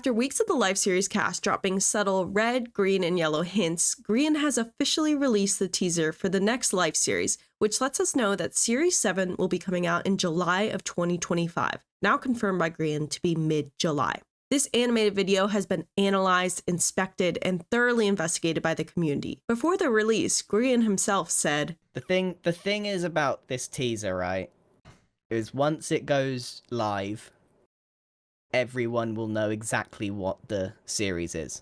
After weeks of the live series cast dropping subtle red, green, and yellow hints, Grian has officially released the teaser for the next live series, which lets us know that Series 7 will be coming out in July of 2025, now confirmed by Grian to be mid-July. This animated video has been analyzed, inspected, and thoroughly investigated by the community. Before the release, Grian himself said, The thing is about this teaser, right, is once it goes live, everyone will know exactly what the series is.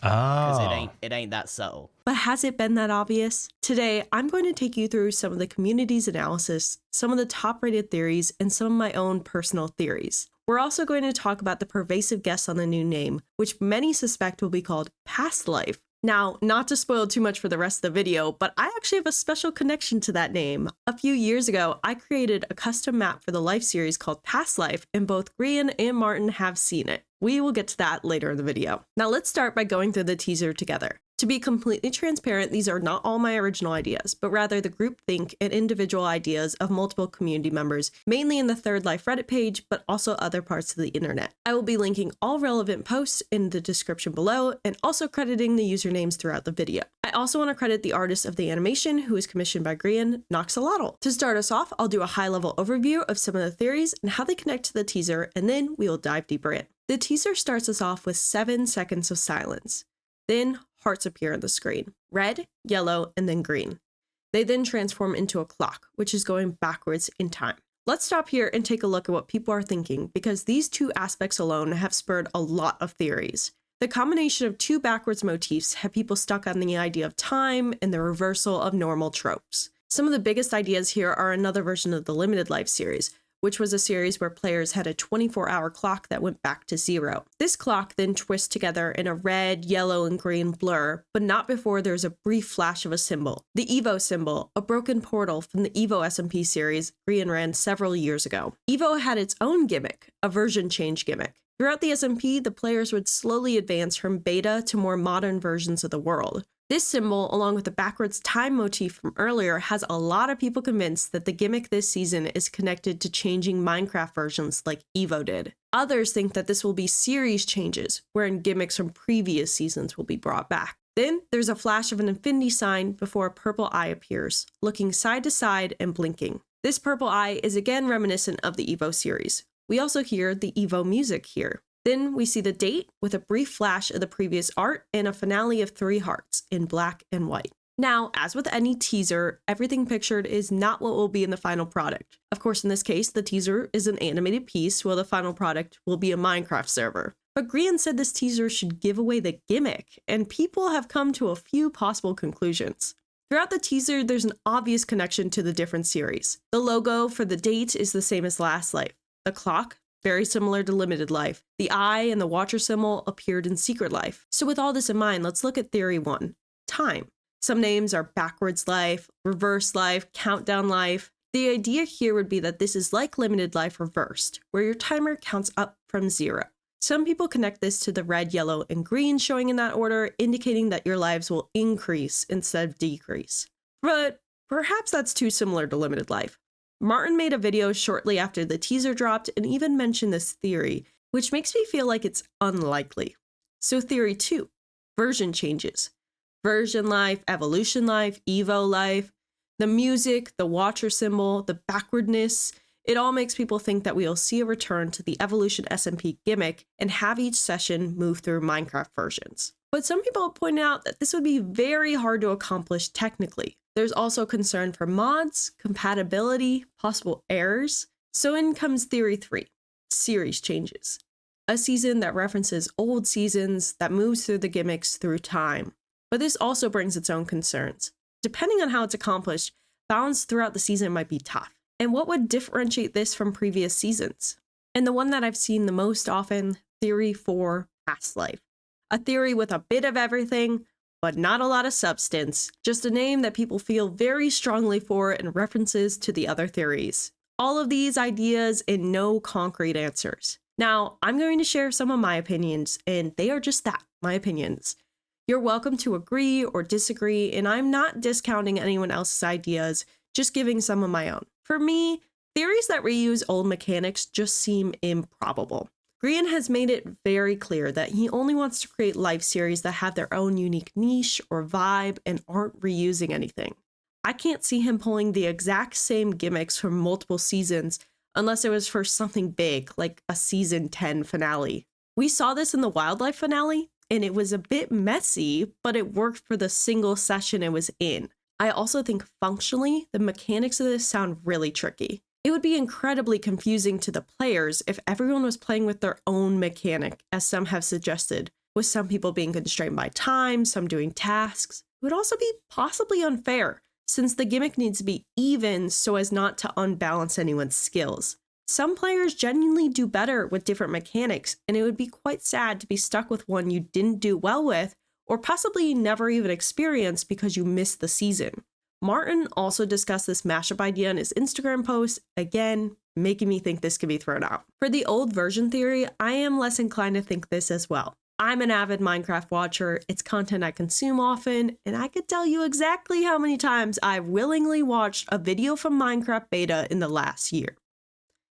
Because it ain't that subtle. But has it been that obvious? Today, I'm going to take you through some of the community's analysis, some of the top-rated theories, and some of my own personal theories. We're also going to talk about the pervasive guess on the new name, which many suspect will be called Past Life. Now, not to spoil too much for the rest of the video, but I actually have a special connection to that name. A few years ago, I created a custom map for the Life series called Past Life, and both Grian and Martin have seen it. We will get to that later in the video. Now let's start by going through the teaser together. To be completely transparent, these are not all my original ideas, but rather the groupthink and individual ideas of multiple community members, mainly in the Third Life Reddit page, but also other parts of the internet. I will be linking all relevant posts in the description below and also crediting the usernames throughout the video. I also want to credit the artist of the animation, who is commissioned by Grian, Noxolotl. To start us off, I'll do a high-level overview of some of the theories and how they connect to the teaser, and then we will dive deeper in. The teaser starts us off with 7 seconds of silence. Then hearts appear on the screen, red, yellow, and then green. They then transform into a clock, which is going backwards in time. Let's stop here and take a look at what people are thinking, because these two aspects alone have spurred a lot of theories. The combination of two backwards motifs have people stuck on the idea of time and the reversal of normal tropes. Some of the biggest ideas here are another version of the Limited Life series, which was a series where players had a 24-hour clock that went back to 0. This clock then twists together in a red, yellow, and green blur, but not before there's a brief flash of a symbol. The Evo symbol, a broken portal from the Evo SMP series Grian ran several years ago. Evo had its own gimmick, a version change gimmick. Throughout the SMP, the players would slowly advance from beta to more modern versions of the world. This symbol, along with the backwards time motif from earlier, has a lot of people convinced that the gimmick this season is connected to changing Minecraft versions like Evo did. Others think that this will be series changes, wherein gimmicks from previous seasons will be brought back. Then there's a flash of an infinity sign before a purple eye appears, looking side to side and blinking. This purple eye is again reminiscent of the Evo series. We also hear the Evo music here. Then we see the date with a brief flash of the previous art and a finale of 3 hearts in black and white. Now, as with any teaser, everything pictured is not what will be in the final product. Of course, in this case, the teaser is an animated piece, while the final product will be a Minecraft server. But Grian said this teaser should give away the gimmick, and people have come to a few possible conclusions. Throughout the teaser, there's an obvious connection to the different series. The logo for the date is the same as Last Life. The clock, very similar to Limited Life. The eye and the watcher symbol appeared in Secret Life. So with all this in mind, let's look at theory 1, time. Some names are backwards life, reverse life, countdown life. The idea here would be that this is like Limited Life reversed, where your timer counts up from 0. Some people connect this to the red, yellow, and green showing in that order, indicating that your lives will increase instead of decrease. But perhaps that's too similar to Limited Life. Martin made a video shortly after the teaser dropped and even mentioned this theory, which makes me feel like it's unlikely. So theory 2, version changes. Version life, evolution life, Evo life, the music, the watcher symbol, the backwardness, it all makes people think that we'll see a return to the Evolution SMP gimmick and have each session move through Minecraft versions. But some people have pointed out that this would be very hard to accomplish technically. There's also concern for mods, compatibility, possible errors. So in comes theory 3, series changes. A season that references old seasons, that moves through the gimmicks through time. But this also brings its own concerns. Depending on how it's accomplished, balance throughout the season might be tough. And what would differentiate this from previous seasons? And the one that I've seen the most often, theory 4, Past Life. A theory with a bit of everything, but not a lot of substance. Just a name that people feel very strongly for and references to the other theories. All of these ideas and no concrete answers. Now, I'm going to share some of my opinions, and they are just that, my opinions. You're welcome to agree or disagree, and I'm not discounting anyone else's ideas, just giving some of my own. For me, theories that reuse old mechanics just seem improbable. Grian has made it very clear that he only wants to create life series that have their own unique niche or vibe and aren't reusing anything. I can't see him pulling the exact same gimmicks from multiple seasons unless it was for something big, like a season 10 finale. We saw this in the wildlife finale, and it was a bit messy, but it worked for the single session it was in. I also think functionally, the mechanics of this sound really tricky. It would be incredibly confusing to the players if everyone was playing with their own mechanic, as some have suggested, with some people being constrained by time, some doing tasks. It would also be possibly unfair, since the gimmick needs to be even so as not to unbalance anyone's skills. Some players genuinely do better with different mechanics, and it would be quite sad to be stuck with one you didn't do well with, or possibly never even experienced because you missed the season. Martin also discussed this mashup idea in his Instagram post, again, making me think this could be thrown out. For the old version theory, I am less inclined to think this as well. I'm an avid Minecraft watcher, it's content I consume often, and I could tell you exactly how many times I've willingly watched a video from Minecraft beta in the last year.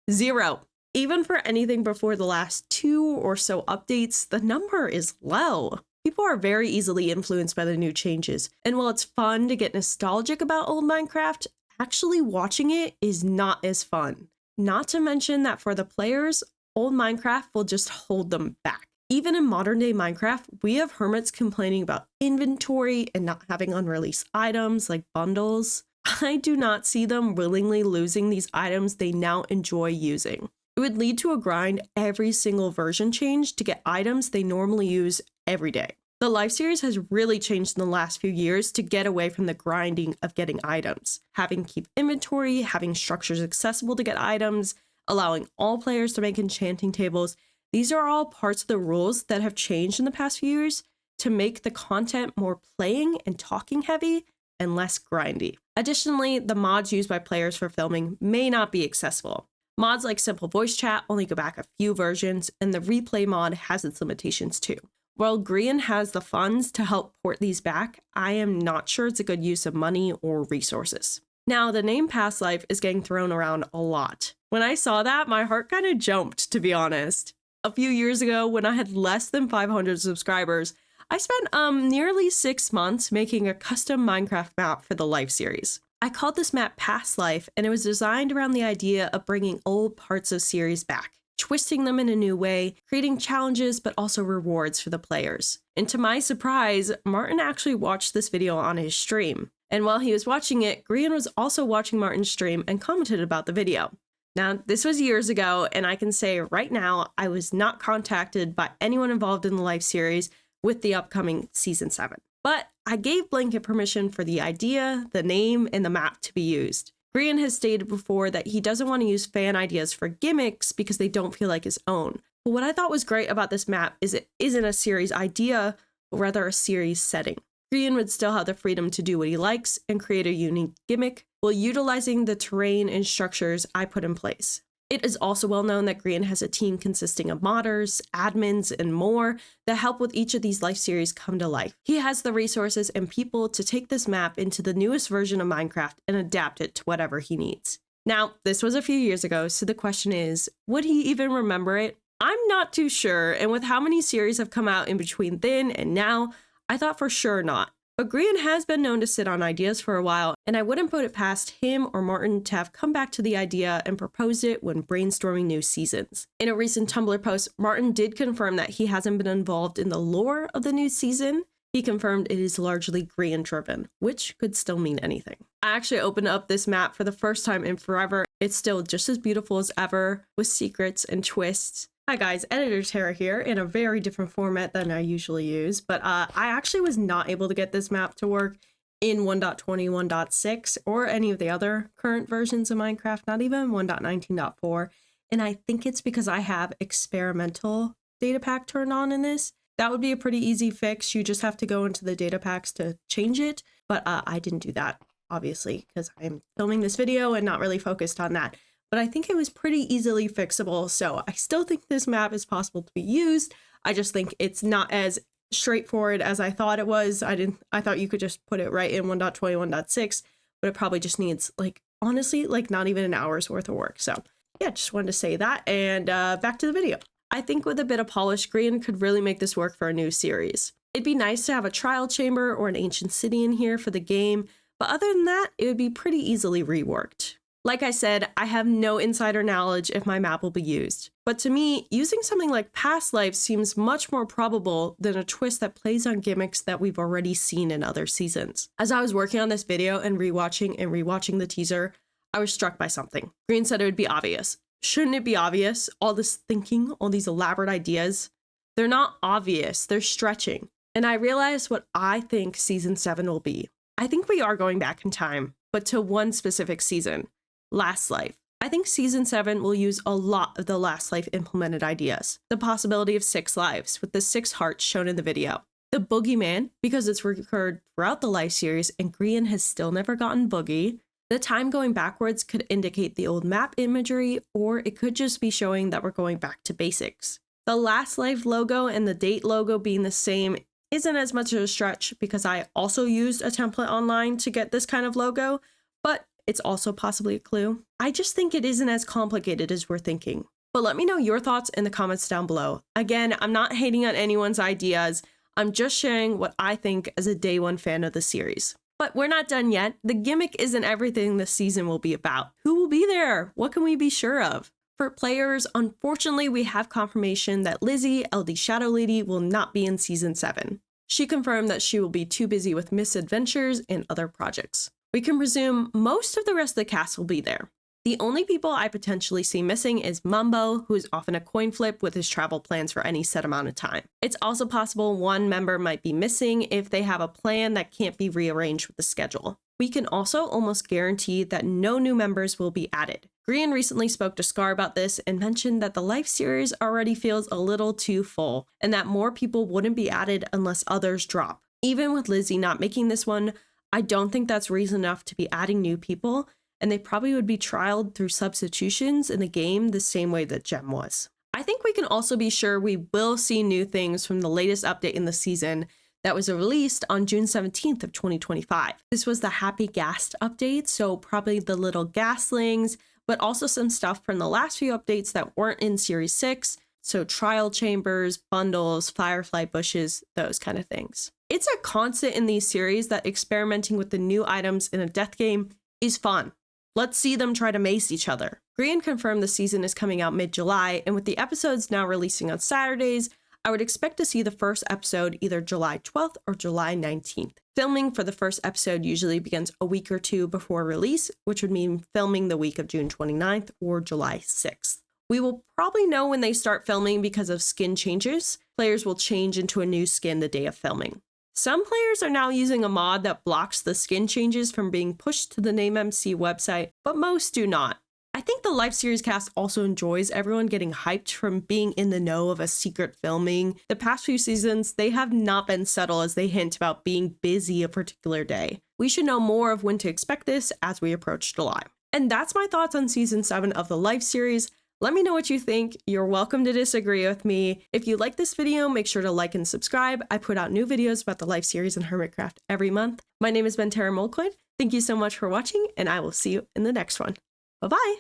0. Even for anything before the last 2 or so updates, the number is low. People are very easily influenced by the new changes, and while it's fun to get nostalgic about old Minecraft, actually watching it is not as fun. Not to mention that for the players, old Minecraft will just hold them back. Even in modern day Minecraft, we have hermits complaining about inventory and not having unreleased items like bundles. I do not see them willingly losing these items they now enjoy using. It would lead to a grind every single version change to get items they normally use every day. The life series has really changed in the last few years to get away from the grinding of getting items, having keep inventory, having structures accessible to get items, allowing all players to make enchanting tables. These are all parts of the rules that have changed in the past few years to make the content more playing and talking heavy and less grindy. Additionally, the mods used by players for filming may not be accessible. Mods like Simple Voice Chat only go back a few versions, and the replay mod has its limitations too. While Grian has the funds to help port these back, I am not sure it's a good use of money or resources. Now, the name Past Life is getting thrown around a lot. When I saw that, my heart kind of jumped, to be honest. A few years ago, when I had less than 500 subscribers, I spent nearly 6 months making a custom Minecraft map for the Life series. I called this map Past Life, and it was designed around the idea of bringing old parts of series back, twisting them in a new way, creating challenges but also rewards for the players. And to my surprise, Martin actually watched this video on his stream. And while he was watching it, Grian was also watching Martin's stream and commented about the video. Now, this was years ago, and I can say right now, I was not contacted by anyone involved in the Life series with the upcoming Season 7. But I gave blanket permission for the idea, the name, and the map to be used. Grian has stated before that he doesn't want to use fan ideas for gimmicks because they don't feel like his own. But what I thought was great about this map is it isn't a series idea, but rather a series setting. Grian would still have the freedom to do what he likes and create a unique gimmick while utilizing the terrain and structures I put in place. It is also well known that Grian has a team consisting of modders, admins, and more that help with each of these life series come to life. He has the resources and people to take this map into the newest version of Minecraft and adapt it to whatever he needs. Now, this was a few years ago, so the question is, would he even remember it? I'm not too sure, and with how many series have come out in between then and now, I thought for sure not. But Grian has been known to sit on ideas for a while, and I wouldn't put it past him or Martin to have come back to the idea and proposed it when brainstorming new seasons. In a recent Tumblr post, Martin did confirm that he hasn't been involved in the lore of the new season. He confirmed it is largely Grian driven, which could still mean anything. I actually opened up this map for the first time in forever. It's still just as beautiful as ever, with secrets and twists. Hi guys, Editor Tara here in a very different format than I usually use, but I actually was not able to get this map to work in 1.21.6 or any of the other current versions of Minecraft, not even 1.19.4, and I think it's because I have experimental data pack turned on in this. That would be a pretty easy fix. You just have to go into the data packs to change it, but I didn't do that, obviously, because I'm filming this video and not really focused on that. But I think it was pretty easily fixable, so I still think this map is possible to be used. I just think it's not as straightforward as I thought it was. I thought you could just put it right in 1.21.6, but it probably just needs, like, honestly, like not even an hour's worth of work. So yeah, just wanted to say that, and back to the video. I think with a bit of polish, Grian could really make this work for a new series. It'd be nice to have a trial chamber or an ancient city in here for the game, but other than that, it would be pretty easily reworked. Like I said, I have no insider knowledge if my map will be used, but to me, using something like Past Life seems much more probable than a twist that plays on gimmicks that we've already seen in other seasons. As I was working on this video and rewatching the teaser, I was struck by something. Grian said it would be obvious. Shouldn't it be obvious? All this thinking, all these elaborate ideas, they're not obvious, they're stretching. And I realized what I think season 7 will be. I think we are going back in time, but to one specific season. Last Life. I think season 7 will use a lot of the Last Life implemented ideas. The possibility of 6 lives, with the 6 hearts shown in the video. The Boogeyman, because it's recurred throughout the Life series and Grian has still never gotten Boogie. The time going backwards could indicate the old map imagery, or it could just be showing that we're going back to basics. The Last Life logo and the date logo being the same isn't as much of a stretch because I also used a template online to get this kind of logo, but it's also possibly a clue. I just think it isn't as complicated as we're thinking. But let me know your thoughts in the comments down below. Again, I'm not hating on anyone's ideas. I'm just sharing what I think as a day one fan of the series. But we're not done yet. The gimmick isn't everything this season will be about. Who will be there? What can we be sure of? For players, unfortunately, we have confirmation that Lizzie, LD Shadow Lady, will not be in season 7. She confirmed that she will be too busy with misadventures and other projects. We can presume most of the rest of the cast will be there. The only people I potentially see missing is Mumbo, who is often a coin flip with his travel plans for any set amount of time. It's also possible one member might be missing if they have a plan that can't be rearranged with the schedule. We can also almost guarantee that no new members will be added. Grian recently spoke to Scar about this and mentioned that the Life series already feels a little too full, and that more people wouldn't be added unless others drop. Even with Lizzie not making this one, I don't think that's reason enough to be adding new people, and they probably would be trialed through substitutions in the game the same way that Gem was. I think we can also be sure we will see new things from the latest update in the season that was released on June 17th of 2025. This was the Happy Ghast update, so probably the little Ghastlings, but also some stuff from the last few updates that weren't in Series 6, so trial chambers, bundles, firefly bushes, those kind of things. It's a constant in these series that experimenting with the new items in a death game is fun. Let's see them try to mace each other. Grian confirmed the season is coming out mid-July, and with the episodes now releasing on Saturdays, I would expect to see the first episode either July 12th or July 19th. Filming for the first episode usually begins a week or two before release, which would mean filming the week of June 29th or July 6th. We will probably know when they start filming because of skin changes. Players will change into a new skin the day of filming. Some players are now using a mod that blocks the skin changes from being pushed to the NameMC website, but most do not. I think the Life series cast also enjoys everyone getting hyped from being in the know of a secret filming. The past few seasons, they have not been subtle as they hint about being busy a particular day. We should know more of when to expect this as we approach July. And that's my thoughts on season 7 of the Life series. Let me know what you think. You're welcome to disagree with me. If you like this video, make sure to like and subscribe. I put out new videos about the Life series and Hermitcraft every month. My name has been Tara Mulcoin. Thank you so much for watching, and I will see you in the next one. Bye-bye!